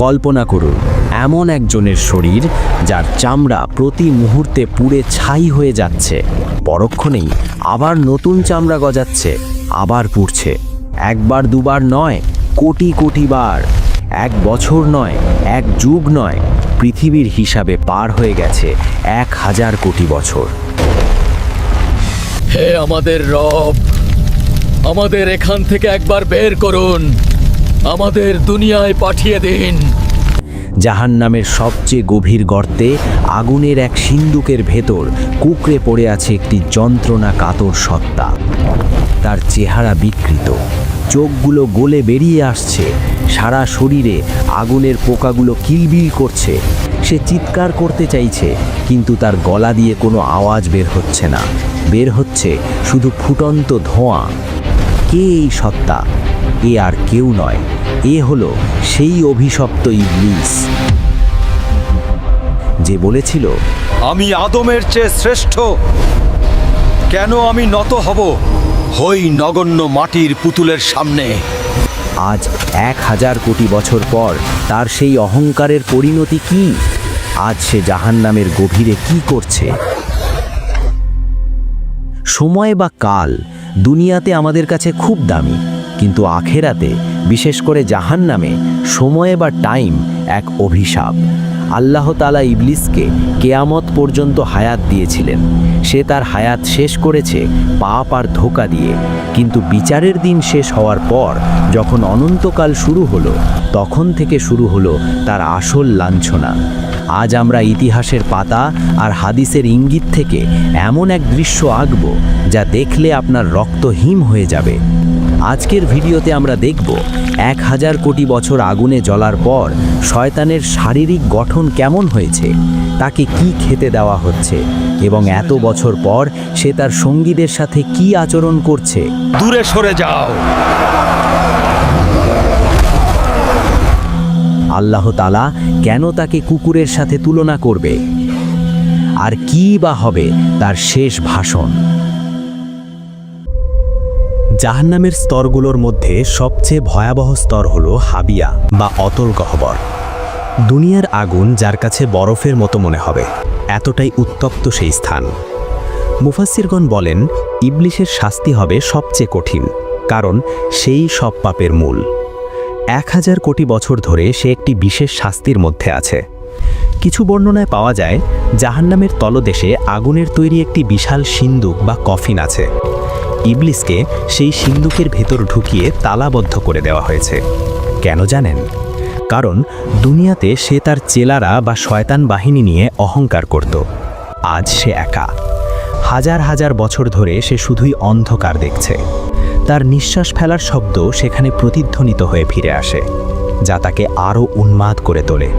কল্পনা করুন এমন একজনের শরীর যার চামড়া প্রতি মুহূর্তে পুড়ে ছাই হয়ে যাচ্ছে, পরক্ষণেই আবার নতুন চামড়া গজাচ্ছে, আবার পুড়ছে। একবার দুবার নয়, কোটি কোটি বার। 1 বছর নয়, 1 যুগ নয়, পৃথিবীর হিসাবে পার হয়ে গেছে 1000 কোটি বছর। হে আমাদের রব, আমাদের এখান থেকে একবার বের করুন, আমাদের দুনিয়ায় পাঠিয়ে দিন। জাহান্নামের সবচেয়ে গভীর গর্তে আগুনের এক সিন্দুকের ভেতর কুঁকড়ে পড়ে আছে একটি যন্ত্রণা কাতর সত্তা। তার চেহারা বিকৃত, চোখগুলো গলে বেরিয়ে আসছে, সারা শরীরে আগুনের পোকাগুলো কিলবিল করছে। সে চিৎকার করতে চাইছে, কিন্তু তার গলা দিয়ে কোনো আওয়াজ বের হচ্ছে না, বের হচ্ছে শুধু ফুটন্ত ধোঁয়া। কে এই সত্তা? এ আর কেউ নয়, এ হলো সেই অভিশপ্ত ইবলিস যে বলেছিল, আমি আদমের চেয়ে শ্রেষ্ঠ। কেন আমি নত হব হই নগণ্য মাটির পুতুলের সামনে? আজ 1000 কোটি বছর পর তার সেই অহংকারের পরিণতি কি? আজ সে জাহান্নামের গভীরে কি করছে? সময় বা কাল দুনিয়াতে আমাদের কাছে খুব দামি, কিন্তু আখেরাতে, বিশেষ করে জাহান্নামে, সময় বা টাইম এক অভিশাপ। আল্লাহ তাআলা ইবলিসকে কেয়ামত পর্যন্ত হায়াত দিয়েছিলেন। সে তার হায়াত শেষ করেছে পাপ আর ধোঁকা দিয়ে, কিন্তু বিচারের দিন শেষ হওয়ার পর যখন অনন্তকাল শুরু হলো, তখন থেকে শুরু হলো তার আসল লাঞ্ছনা। আজ আমরা ইতিহাসের পাতা আর হাদিসের ইঙ্গিত থেকে এমন এক দৃশ্য আঁকব যা দেখলে আপনার রক্ত হিম হয়ে যাবে। আজকের ভিডিওতে আমরা দেখব 1000 কোটি বছর আগুনে জ্বলার পর শয়তানের শারীরিক গঠন কেমন হয়েছে, তাকে কি খেতে দেওয়া হচ্ছে, এবং এত বছর পর সে তার সঙ্গীদের সাথে কি আচরণ করছে। দূরে সরে যাও। আল্লাহ তাআলা কেন তাকে কুকুরের সাথে তুলনা করবে? আর কি বা হবে তার শেষ ভাষণ? জাহান্নামের স্তরগুলোর মধ্যে সবচেয়ে ভয়াবহ স্তর হলো হাবিয়া বা অতল গহ্বর। দুনিয়ার আগুন যার কাছে বরফের মতো মনে হবে, এতটাই উত্তপ্ত সেই স্থান। মুফাসসিরগণ বলেন, ইবলিসের শাস্তি হবে সবচেয়ে কঠিন, কারণ সেই সব পাপের মূল। 1000 কোটি বছর ধরে সে একটি বিশেষ শাস্তির মধ্যে আছে। কিছু বর্ণনায় পাওয়া যায় জাহান্নামের তলদেশে আগুনের তৈরি একটি বিশাল সিন্দুক বা কফিন আছে। ইবলিসকে সেই সিন্দুকের ভেতর ঢুকিয়ে তালাবদ্ধ করে দেওয়া হয়েছে। কেন জানেন? কারণ দুনিয়াতে সে তার চেলারা বা শয়তান বাহিনী নিয়ে অহংকার করত। আজ সে একা। হাজার হাজার বছর ধরে সে শুধুই অন্ধকার দেখছে। তার নিঃশ্বাস ফেলার শব্দ সেখানে প্রতিধ্বনিত হয়ে ফিরে আসে, যা তাকে আরও উন্মাদ করে তোলে।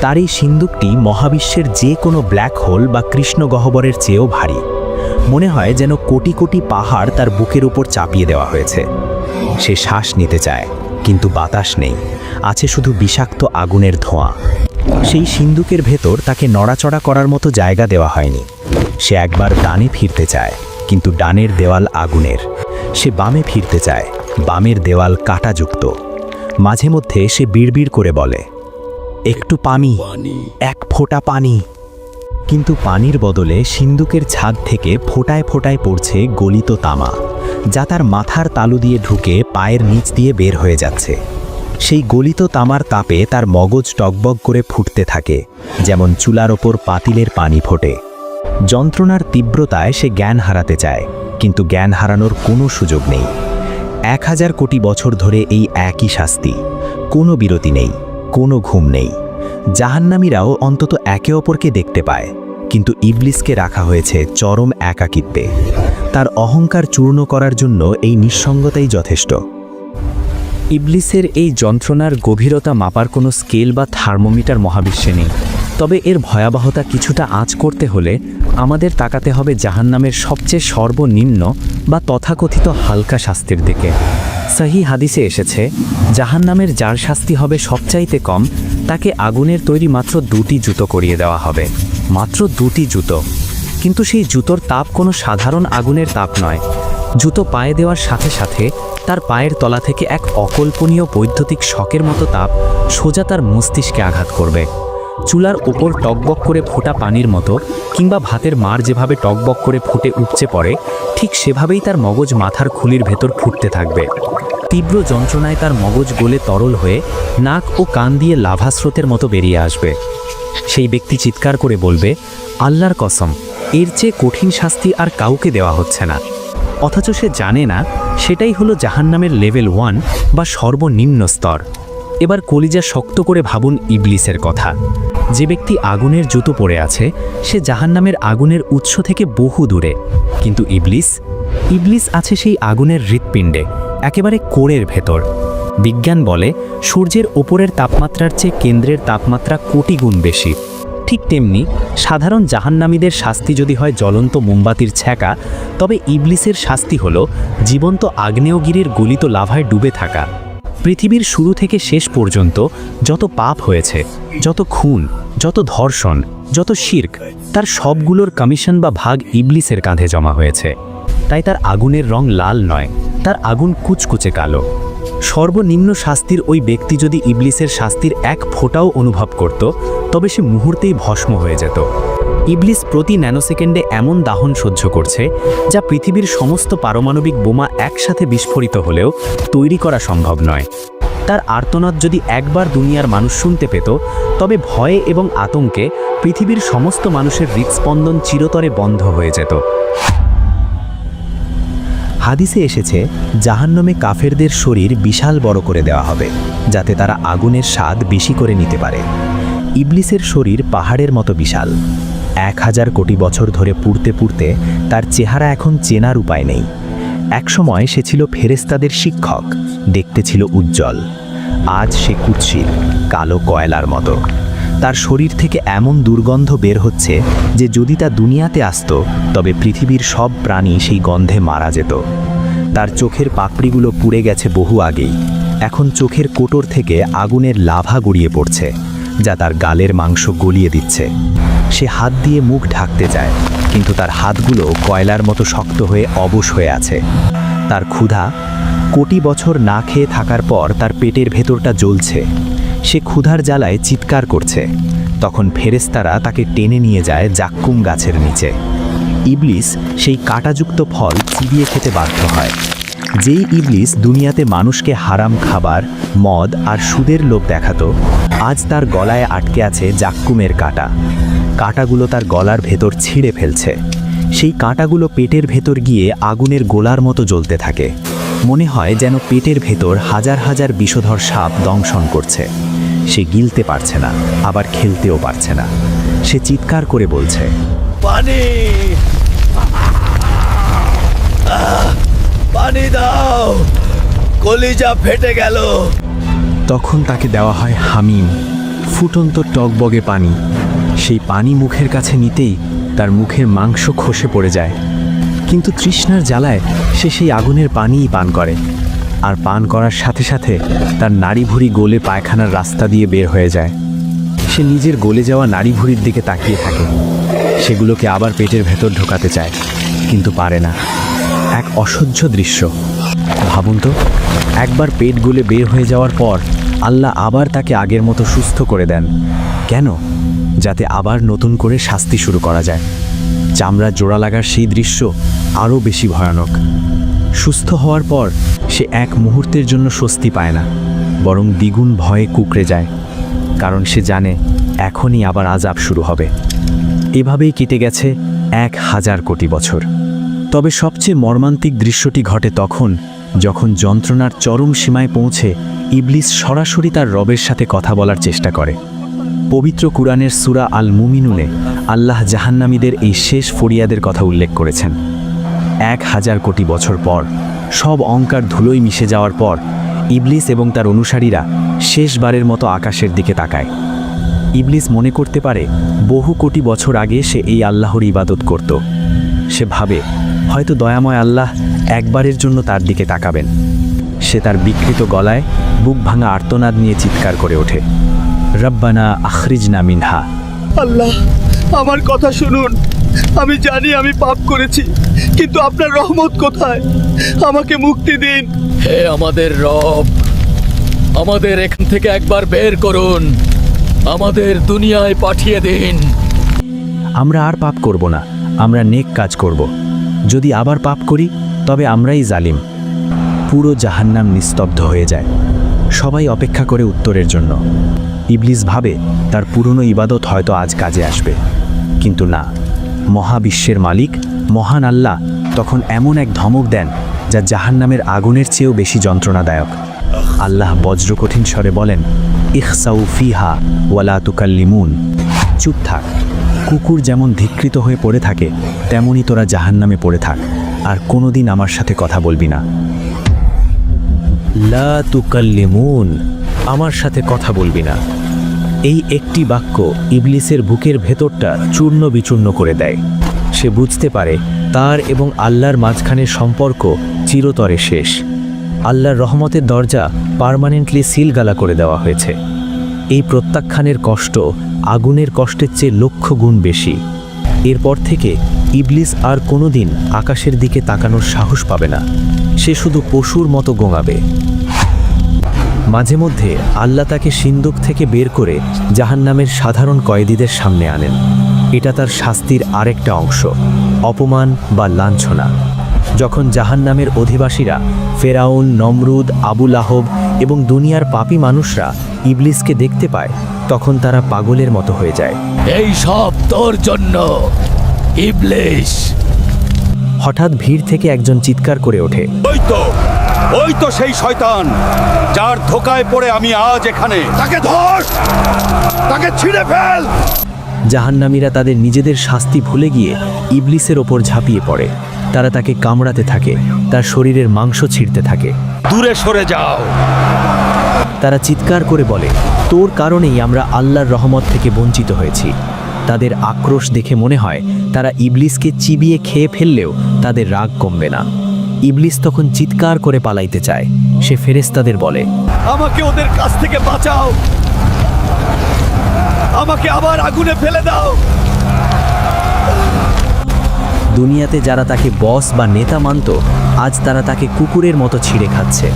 তার এই সিন্দুকটি মহাবিশ্বের যে কোনো ব্ল্যাক হোল বা কৃষ্ণ গহ্বরের চেয়েও ভারী। মনে হয় যেন কোটি কোটি পাহাড় তার বুকের উপর চাপিয়ে দেওয়া হয়েছে। সে শ্বাস নিতে চায়, কিন্তু বাতাস নেই, আছে শুধু বিষাক্ত আগুনের ধোঁয়া। সেই সিন্দুকের ভেতর তাকে নড়াচড়া করার মতো জায়গা দেওয়া হয়নি। সে একবার ডানে ফিরতে চায়, কিন্তু ডানের দেওয়াল আগুনের। সে বামে ফিরতে চায়, বামের দেওয়াল কাঁটাযুক্ত। মাঝে মধ্যে সে বিড়বিড় করে বলে, একটু পানি, এক ফোঁটা পানি। কিন্তু পানির বদলে সিন্দুকের ছাদ থেকে ফোঁটায় ফোঁটায় পড়ছে গলিত তামা, যা তার মাথার তালু দিয়ে ঢুকে পায়ের নিচ দিয়ে বের হয়ে যাচ্ছে। সেই গলিত তামার তাপে তার মগজ টগবগ করে ফুটতে থাকে, যেমন চুলার ওপর পাতিলের পানি ফোটে। যন্ত্রণার তীব্রতায় সে জ্ঞান হারাতে চায়, কিন্তু জ্ঞান হারানোর কোনো সুযোগ নেই। 1000 কোটি বছর ধরে এই একই শাস্তি, কোনো বিরতি নেই, কোনো ঘুম নেই। জাহান্নামীরাও অন্তত একে অপরকে দেখতে পায়, কিন্তু ইবলিসকে রাখা হয়েছে চরম একাকিত্বে। তার অহংকার চূর্ণ করার জন্য এই নিঃসঙ্গতাই যথেষ্ট। ইবলিসের এই যন্ত্রণার গভীরতা মাপার কোনো স্কেল বা থার্মোমিটার মহাবিশ্বে নেই। তবে এর ভয়াবহতা কিছুটা আঁচ করতে হলে আমাদের তাকাতে হবে জাহান্নামের সবচেয়ে সর্বনিম্ন বা তথাকথিত হালকা শাস্তির দিকে। সহিহ হাদিসে এসেছে, জাহান্নামের যার শাস্তি হবে সবচাইতে কম, তাকে আগুনের তৈরি মাত্র 2টি জুতো করিয়ে দেওয়া হবে। মাত্র 2টি জুতো। কিন্তু সেই জুতোর তাপ কোনো সাধারণ আগুনের তাপ নয়। জুতো পায়ে দেওয়ার সাথে সাথে তার পায়ের তলা থেকে এক অকল্পনীয় বৈদ্যুতিক শকের মতো তাপ সোজা তার মস্তিষ্কে আঘাত করবে। চুলার ওপর টকবক করে ফোটা পানির মতো, কিংবা ভাতের মার যেভাবে টকবক করে ফুটে উপচে পড়ে, ঠিক সেভাবেই তার মগজ মাথার খুলির ভেতর ফুটতে থাকবে। তীব্র যন্ত্রণায় তার মগজ গলে তরল হয়ে নাক ও কান দিয়ে লাভা স্রোতের মতো বেরিয়ে আসবে। সেই ব্যক্তি চিৎকার করে বলবে, আল্লাহর কসম, এর চেয়ে কঠিন শাস্তি আর কাউকে দেওয়া হচ্ছে না। অথচ সে জানে না সেটাই হলো জাহান্নামের লেভেল 1 বা সর্বনিম্ন স্তর। এবার কলিজা শক্ত করে ভাবুন ইবলিসের কথা। যে ব্যক্তি আগুনের জুতো পরে আছে সে জাহান্নামের আগুনের উৎস থেকে বহু দূরে, কিন্তু ইবলিস আছে সেই আগুনের হৃৎপিণ্ডে, একেবারে কোরের ভেতর। বিজ্ঞান বলে সূর্যের ওপরের তাপমাত্রার চেয়ে কেন্দ্রের তাপমাত্রা কোটি গুণ বেশি। ঠিক তেমনি সাধারণ জাহান্নামীদের শাস্তি যদি হয় জ্বলন্ত মোমবাতির ছ্যাঁকা, তবে ইবলিসের শাস্তি হলো জীবন্ত আগ্নেয়গিরির গলিত লাভায় ডুবে থাকা। পৃথিবীর শুরু থেকে শেষ পর্যন্ত যত পাপ হয়েছে, যত খুন, যত ধর্ষণ, যত শিরক, তার সবগুলোর কমিশন বা ভাগ ইবলিসের কাঁধে জমা হয়েছে। তাই তার আগুনের রং লাল নয়, তার আগুন কুচকুচে কালো। সর্বনিম্ন শাস্তির ওই ব্যক্তি যদি ইবলিসের শাস্তির এক ফোঁটাও অনুভব করত, তবে সে মুহূর্তেই ভস্ম হয়ে যেত। ইবলিস প্রতি ন্যানোসেকেন্ডে এমন দাহন সহ্য করছে যা পৃথিবীর সমস্ত পারমাণবিক বোমা একসাথে বিস্ফোরিত হলেও তৈরি করা সম্ভব নয়। তার আর্তনাদ যদি একবার দুনিয়ার মানুষ শুনতে পেত, তবে ভয়ে এবং আতঙ্কে পৃথিবীর সমস্ত মানুষের হৃৎস্পন্দন চিরতরে বন্ধ হয়ে যেত। হাদিসে এসেছে, জাহান্নামে কাফেরদের শরীর বিশাল বড় করে দেওয়া হবে, যাতে তারা আগুনের স্বাদ বেশি করে নিতে পারে। ইবলিসের শরীর পাহাড়ের মতো বিশাল। 1000 কোটি বছর ধরে পুড়তে পুড়তে তার চেহারা এখন চেনার উপায় নেই। একসময় সে ছিল ফেরেশতাদের শিক্ষক, দেখতে ছিল উজ্জ্বল। আজ সে কুৎসিত, কালো কয়লার মতো। তার শরীর থেকে এমন দুর্গন্ধ বের হচ্ছে যে যদি তা দুনিয়াতে আসতো, তবে পৃথিবীর সব প্রাণী সেই গন্ধে মারা যেত। তার চোখের পাপড়িগুলো পুড়ে গেছে বহু আগেই। এখন চোখের কোটর থেকে আগুনের লাভা গড়িয়ে পড়ছে, যা তার গালের মাংস গলিয়ে দিচ্ছে। সে হাত দিয়ে মুখ ঢাকতে চায়, কিন্তু তার হাতগুলো কয়লার মতো শক্ত হয়ে অবশ হয়ে আছে। তার ক্ষুধা, কোটি বছর না খেয়ে থাকার পর তার পেটের ভেতরটা জ্বলছে। সে ক্ষুধার জ্বালায় চিৎকার করছে। তখন ফেরেশতারা তাকে টেনে নিয়ে যায় জাক্কুম গাছের নিচে। ইবলিস সেই কাঁটাযুক্ত ফল চিবিয়ে খেতে বাধ্য হয়। যেই ইবলিস দুনিয়াতে মানুষকে হারাম খাবার, মদ আর সুদের লোভ দেখাতো, আজ তার গলায় আটকে আছে জাক্কুমের কাঁটা। কাঁটাগুলো তার গলার ভেতর ছিঁড়ে ফেলছে। সেই কাঁটাগুলো পেটের ভেতর গিয়ে আগুনের গোলার মতো জ্বলতে থাকে। মনে হয় যেন পেটের ভেতর হাজার হাজার বিষধর সাপ দংশন করছে। সে গিলতে পারছে না, আবার খেলতেও পারছে না। সে চিৎকার করে বলছে, পানি, পানি দাও, কলিজা ফেটে গেল। তখন তাকে দেওয়া হয় হামিম, ফুটন্ত টকবগে পানি। সেই পানি মুখের কাছে নিতেই তার মুখের মাংস খসে পড়ে যায়। কিন্তু তৃষ্ণার জ্বালায় সে সেই আগুনের পানিই পান করে। আর পান করার সাথে সাথে তার নাড়িভুঁড়ি গলে পায়খানার রাস্তা দিয়ে বের হয়ে যায়। সে নিজের গলে যাওয়া নাড়িভুঁড়ির দিকে তাকিয়ে থাকে। সেগুলোকে আবার পেটের ভেতর ঢোকাতে চায়, কিন্তু পারে না। এক অসহ্য দৃশ্য। ভাবুন তো, একবার পেট গলে বের হয়ে যাওয়ার পর আল্লাহ আবার তাকে আগের মতো সুস্থ করে দেন। কেন? যাতে আবার নতুন করে শাস্তি শুরু করা যায়। চামড়া জোড়া লাগার সেই দৃশ্য আরও বেশি ভয়ানক। সুস্থ হওয়ার পর সে এক মুহূর্তের জন্য স্বস্তি পায় না, বরং দ্বিগুণ ভয়ে কুঁকড়ে যায়। কারণ সে জানে এখনই আবার আযাব শুরু হবে। এভাবেই কেটে গেছে 1000 কোটি বছর। তবে সবচেয়ে মর্মান্তিক দৃশ্যটি ঘটে তখন, যখন যন্ত্রণার চরম সীমায় পৌঁছে ইবলিস সরাসরি তার রবের সাথে কথা বলার চেষ্টা করে। পবিত্র কুরআনের সূরা আল মুমিনুনে আল্লাহ জাহান্নামীদের এই শেষ ফরিয়াদের কথা উল্লেখ করেছেন। 1000 কোটি বছর পর, সব অহংকার ধুলোয় মিশে যাওয়ার পর, ইবলিস এবং তার অনুসারীরা শেষবারের মতো আকাশের দিকে তাকায়। ইবলিস মনে করতে পারে বহু কোটি বছর আগে সে এই আল্লাহর ইবাদত করত। সে ভাবে হয়তো দয়াময় আল্লাহ একবারের জন্য তার দিকে তাকাবেন। সে তার বিকৃত গলায় বুক ভাঙা আর্তনাদ নিয়ে চিৎকার করে ওঠে, রব্বানা আখরিজনা মিনহা। আল্লাহ, আমার কথা শুনুন, আমি জানি আমি পাপ করেছি, কিন্তু আপনার রহমত কোথায়? আমাকে মুক্তি দিন। হে আমাদের রব, আমাদের এখান থেকে একবার বের করুন, আমাদের দুনিয়ায় পাঠিয়ে দিন। আমরা আর পাপ করব না, আমরা নেক কাজ করব। যদি আবার পাপ করি তবে আমরাই জালিম। পুরো জাহান্নাম নিস্তব্ধ হয়ে যায়। সবাই অপেক্ষা করে উত্তরের জন্য। ইবলিস ভাবে তার পুরনো ইবাদত হয়তো আজ কাজে আসবে, কিন্তু না। মহাবিশ্বের মালিক মহান আল্লাহ তখন এমন এক ধমক দেন যা জাহান্নামের আগুনের চেয়েও বেশি যন্ত্রণাদায়ক। আল্লাহ বজ্রকঠিন স্বরে বলেন, ইখসাউ ফিহা ওয়ালা তুকাল্লিমুন। চুপ থাক। কুকুর যেমন ধিক্কৃত হয়ে পড়ে থাকে, তেমনই তোরা জাহান্নামে পড়ে থাক, আর কোনোদিন আমার সাথে কথা বলবি না। লা তুকাল্লিমুন, আমার সাথে কথা বলবি না। এই একটি বাক্য ইবলিসের বুকের ভেতরটা চূর্ণ বিচূর্ণ করে দেয়। সে বুঝতে পারে তার এবং আল্লাহর মাঝখানের সম্পর্ক চিরতরে শেষ। আল্লাহর রহমতের দরজা পার্মানেন্টলি সিলগালা করে দেওয়া হয়েছে। এই প্রত্যাখ্যানের কষ্ট আগুনের কষ্টের চেয়ে লক্ষ গুণ বেশি। এরপর থেকে ইবলিস আর কোনোদিন আকাশের দিকে তাকানোর সাহস পাবে না। সে শুধু পশুর মতো গোঙাবে। মাঝে মধ্যে আল্লাহ তাকে সিন্দুক থেকে বের করে জাহান্নামের সাধারণ কয়েদিদের সামনে আনেন। এটা তার শাস্তির আরেকটা অংশ, অপমান বা লাঞ্ছনা। যখন জাহান্নামের অধিবাসীরা ফেরাউন, নমরুদ, আবু লাহব এবং দুনিয়ার পাপী মানুষরা ইবলিসকে দেখতে পায়, তখন তারা পাগলের মতো হয়ে যায়। এই সব তোর জন্য ইবলিস। হঠাৎ ভিড় থেকে একজন চিৎকার করে ওঠে, ওই তো সেই শয়তান যার ধোকায় পড়ে আমি আজ এখানে। তাকে ধর, তাকে ছিঁড়ে ফেল। জাহান্নামীরা তাদের নিজেদের শাস্তি ভুলে গিয়ে ইবলিসের ওপর ঝাঁপিয়ে পড়ে। তারা তাকে কামড়াতে থাকে, তার শরীরের মাংস ছিঁড়তে থাকে। দূরে সরে যাও। তারা চিৎকার করে বলে, তোর কারণেই আমরা আল্লাহর রহমত থেকে বঞ্চিত হয়েছি। তাদের আক্রোশ দেখে মনে হয় তারা ইবলিসকে চিবিয়ে খেয়ে ফেললেও তাদের রাগ কমবে না। ইবলিস তখন চিৎকার করে পালাইতে চায়। সে ফেরেশতাদের বলে, আমাকে ওদের কাছ থেকে বাঁচাও, আমাকে আবার আগুনে ফেলে দাও। দুনিয়াতে যারা তাকে বস বা নেতা মানত, আজ তারা তাকে কুকুরের মতো ছিঁড়ে খাচ্ছে।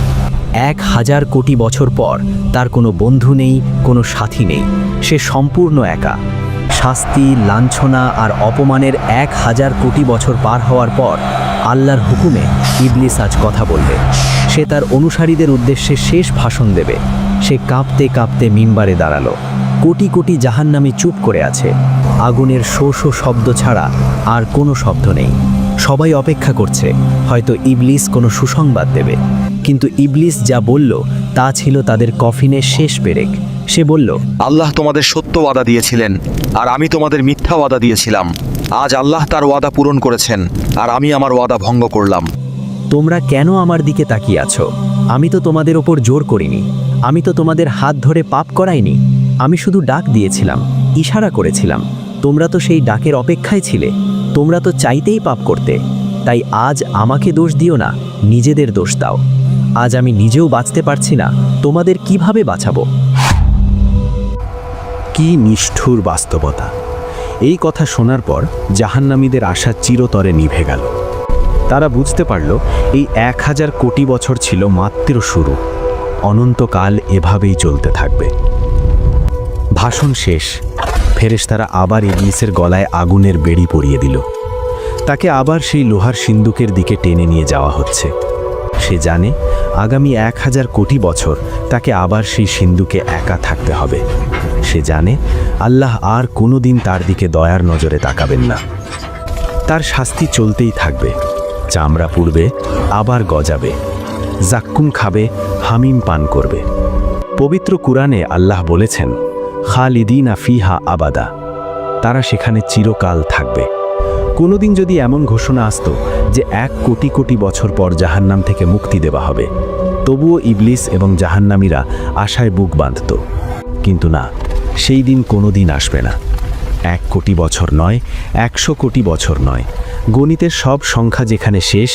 1000 কোটি বছর পর তার কোনো বন্ধু নেই, কোনো সাথী নেই। সে সম্পূর্ণ একা। শাস্তি, লাঞ্ছনা আর অপমানের 1000 কোটি বছর পার হওয়ার পর আল্লাহর হুকুমে ইবলিস আজ কথা বলবে। সে তার অনুসারীদের উদ্দেশ্যে শেষ ভাষণ দেবে। সে কাঁপতে কাঁপতে মিম্বারে দাঁড়ালো। কোটি কোটি জাহান্নামী চুপ করে আছে। আগুনের শো শো শব্দ ছাড়া আর কোনো শব্দ নেই। সবাই অপেক্ষা করছে, হয়তো ইবলিস কোনো সুসংবাদ দেবে। কিন্তু ইবলিস যা বলল তা ছিল তাদের কফিনের শেষ পেরেক। সে বলল, আল্লাহ তোমাদের সত্য ওয়াদা দিয়েছিলেন, আর আমি তোমাদের মিথ্যা ওয়াদা দিয়েছিলাম। আজ আল্লাহ তার ওয়াদা পূরণ করেছেন, আর আমি আমার ওয়াদা ভঙ্গ করলাম। তোমরা কেন আমার দিকে তাকিয়ে আছো? আমি তো তোমাদের ওপর জোর করিনি। আমি তো তোমাদের হাত ধরে পাপ করাইনি। আমি শুধু ডাক দিয়েছিলাম, ইশারা করেছিলাম। তোমরা তো সেই ডাকের অপেক্ষায় ছিলে। তোমরা তো চাইতেই পাপ করতে। তাই আজ আমাকে দোষ দিও না, নিজেদের দোষ দাও। আজ আমি নিজেও বাঁচতে পারছি না, তোমাদের কিভাবে বাঁচাবো? কি নিষ্ঠুর বাস্তবতা! এই কথা শোনার পর জাহান্নামীদের আশা চিরতরে নিভে গেল। তারা বুঝতে পারল এই 1000 কোটি বছর ছিল মাত্র শুরু। অনন্তকাল এভাবেই চলতে থাকবে। ভাষণ শেষ। ফেরেশতারা আবার ইবলিসের গলায় আগুনের বেড়ি পরিয়ে দিল। তাকে আবার সেই লোহার সিন্দুকের দিকে টেনে নিয়ে যাওয়া হচ্ছে। সে জানে আগামী 1000 কোটি বছর তাকে আবার সেই সিন্দুকে একা থাকতে হবে। সে জানে আল্লাহ আর কোনোদিন তার দিকে দয়ার নজরে তাকাবেন না। তার শাস্তি চলতেই থাকবে। চামড়া পুড়বে, আবার গজাবে, জাক্কুম খাবে, হামিম পান করবে। পবিত্র কুরআনে আল্লাহ বলেছেন, খালিদিনা ফিহা আবাদা। তারা সেখানে চিরকাল থাকবে। কোনোদিন যদি এমন ঘোষণা আসতো যে 1 কোটি কোটি বছর পর জাহান্নাম থেকে মুক্তি দেওয়া হবে, তবুও ইবলিস এবং জাহান্নামীরা আশায় বুক বাঁধত। কিন্তু না, সেই দিন কোনোদিন আসবে না। 1 কোটি বছর নয়, 100 কোটি বছর নয়। গণিতের সব সংখ্যা যেখানে শেষ,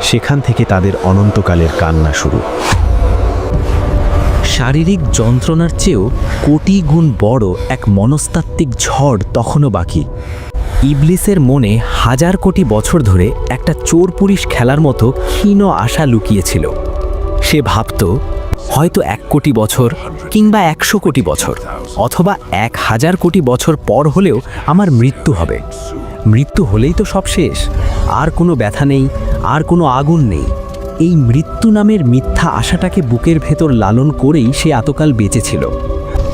সেখান থেকে তাদের অনন্তকালের কান্না শুরু। শারীরিক যন্ত্রণার চেয়েও কোটি গুণ বড় এক মনস্তাত্ত্বিক ঝড় তখনও বাকি। ইবলিসের মনে হাজার কোটি বছর ধরে একটা চোর পুলিশ খেলার মতো ক্ষীণ আশা লুকিয়েছিল। সে ভাবত হয়তো 1 কোটি বছর কিংবা 100 কোটি বছর অথবা 1000 কোটি বছর পর হলেও আমার মৃত্যু হবে। মৃত্যু হলেই তো সব শেষ, আর কোনো ব্যথা নেই, আর কোনো আগুন নেই। এই মৃত্যু নামের মিথ্যা আশাটাকে বুকের ভেতর লালন করেই সে এতকাল বেঁচেছিল।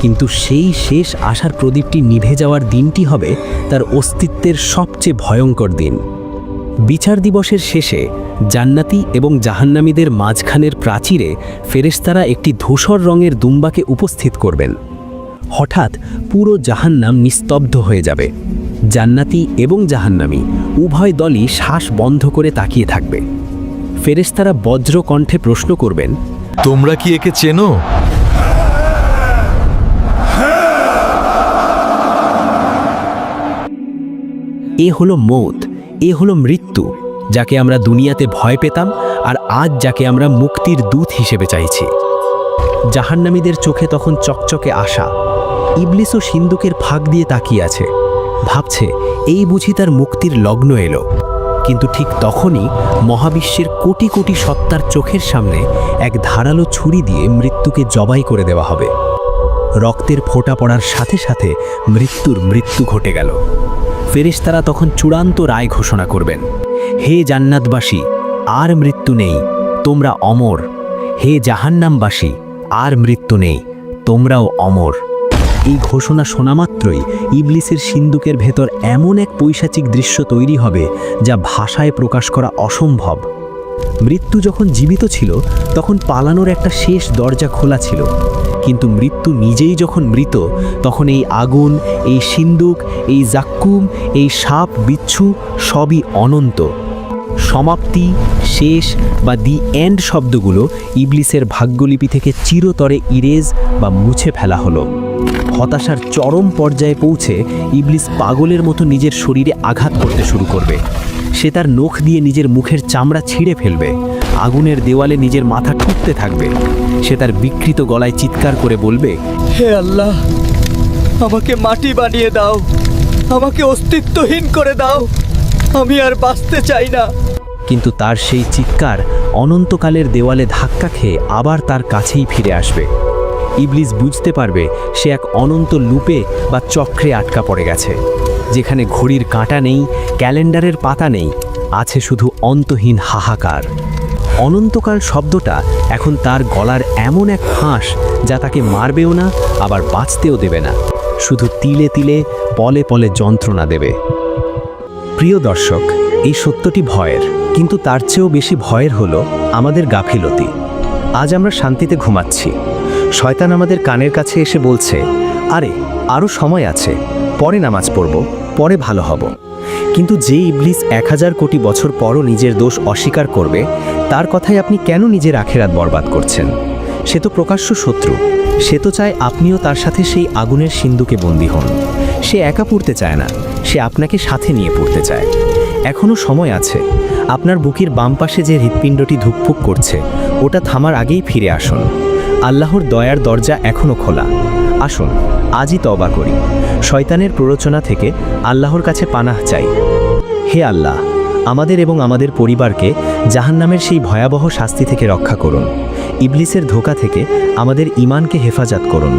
কিন্তু সেই শেষ আশার প্রদীপটি নিভে যাওয়ার দিনটি হবে তার অস্তিত্বের সবচেয়ে ভয়ঙ্কর দিন। বিচার দিবসের শেষে জান্নাতি এবং জাহান্নামীদের মাঝখানের প্রাচীরে ফেরেশতারা একটি ধূসর রঙের দুম্বাকে উপস্থিত করবেন। হঠাৎ পুরো জাহান্নাম নিস্তব্ধ হয়ে যাবে। জান্নাতি এবং জাহান্নামী উভয় দলই শ্বাস বন্ধ করে তাকিয়ে থাকবে। ফেরেশতারা বজ্র কণ্ঠে প্রশ্ন করবেন, তোমরা কি একে চেনো? এ হলো মৌত, এ হলো মৃত্যু, যাকে আমরা দুনিয়াতে ভয় পেতাম আর আজ যাকে আমরা মুক্তির দূত হিসেবে চাইছি। জাহান্নামীদের চোখে তখন চকচকে আশা। ইবলিসও সিন্দুকের ফাঁক দিয়ে তাকিয়ে আছে, ভাবছে এই বুঝি তার মুক্তির লগ্ন এলো। কিন্তু ঠিক তখনই মহাবিশ্বের কোটি কোটি সত্তার চোখের সামনে এক ধারালো ছুরি দিয়ে মৃত্যুকে জবাই করে দেওয়া হবে। রক্তের ফোঁটা পড়ার সাথে সাথে মৃত্যু ঘটে গেল। ফেরেশতারা তখন চূড়ান্ত রায় ঘোষণা করবেন, হে জান্নাতবাসী, আর মৃত্যু নেই, তোমরা অমর। হে জাহান্নামবাসী, আর মৃত্যু নেই, তোমরাও অমর। এই ঘোষণা শোনা মাত্রই ইবলিসের সিন্দুকের ভেতর এমন এক পৈশাচিক দৃশ্য তৈরি হবে যা ভাষায় প্রকাশ করা অসম্ভব। মৃত্যু যখন জীবিত ছিল তখন পালানোর একটা শেষ দরজা খোলা ছিল, কিন্তু মৃত্যু নিজেই যখন মৃত তখন এই আগুন, এই সিন্দুক, এই জাক্কুম, এই সাপ বিচ্ছু সবই অনন্ত। সমাপ্তি, শেষ বা দি এন্ড শব্দগুলো ইবলিসের ভাগ্যলিপি থেকে চিরতরে ইরেজ বা মুছে ফেলা হলো। হতাশার চরম পর্যায়ে পৌঁছে ইবলিস পাগলের মতো নিজের শরীরে আঘাত করতে শুরু করবে। সে তার নখ দিয়ে নিজের মুখের চামড়া ছিঁড়ে ফেলবে, আগুনের দেওয়ালে নিজের মাথা ঠুকতে থাকবে। সে তার বিকৃত গলায় চিৎকার করে বলবে, হে আল্লাহ, আমাকে মাটি বানিয়ে দাও, আমাকে অস্তিত্বহীন করে দাও, আমি আর বাঁচতে চাই না। কিন্তু তার সেই চিৎকার অনন্তকালের দেওয়ালে ধাক্কা খেয়ে আবার তার কাছেই ফিরে আসবে। ইবলিস বুঝতে পারবে সে এক অনন্ত লুপে বা চক্রে আটকা পড়ে গেছে, যেখানে ঘড়ির কাঁটা নেই, ক্যালেন্ডারের পাতা নেই, আছে শুধু অন্তহীন হাহাকার। অনন্তকাল শব্দটা এখন তার গলার এমন এক ফাঁস যা তাকে মারবেও না, আবার বাঁচতেও দেবে না, শুধু তিলে তিলে পলে পলে যন্ত্রণা দেবে। প্রিয় দর্শক, এই সত্যটি ভয়ের, কিন্তু তার চেয়েও বেশি ভয়ের হলো আমাদের গাফিলতি। আজ আমরা শান্তিতে ঘুমাচ্ছি, শয়তান আমাদের কানের কাছে এসে বলছে, আরে আরও সময় আছে, পরে নামাজ পড়ব, পরে ভালো হব। কিন্তু যে ইবলিস 1000 কোটি বছর পরও নিজের দোষ অস্বীকার করবে, তার কথায় আপনি কেন নিজের আখেরাত বরবাদ করছেন? সে তো প্রকাশ্য শত্রু। সে তো চায় আপনিও তার সাথে সেই আগুনের সিন্ধুকে বন্দী হন। সে একা পড়তে চায় না, সে আপনাকে সাথে নিয়ে পড়তে চায়। এখনও সময় আছে। আপনার বুকের বাম পাশে যে হৃৎপিণ্ডটি ধুকপুক করছে, ওটা থামার আগেই ফিরে আসুন। আল্লাহর দয়ার দরজা এখনও খোলা। আসুন আজই তওবা করি, শয়তানের প্ররোচনা থেকে আল্লাহর কাছে পানাহ চাই। হে আল্লাহ, আমাদের এবং আমাদের পরিবারকে জাহান্নামের সেই ভয়াবহ শাস্তি থেকে রক্ষা করুন। ইবলিসের ধোঁকা থেকে আমাদের ঈমানকে হেফাজত করুন।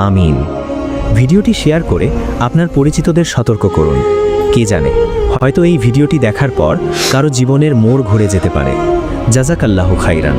আমিন। ভিডিওটি শেয়ার করে আপনার পরিচিতদের সতর্ক করুন। কে জানে, হয়তো এই ভিডিওটি দেখার পর কারো জীবনের মোড় ঘুরে যেতে পারে। জাযাকাল্লাহু খাইরান।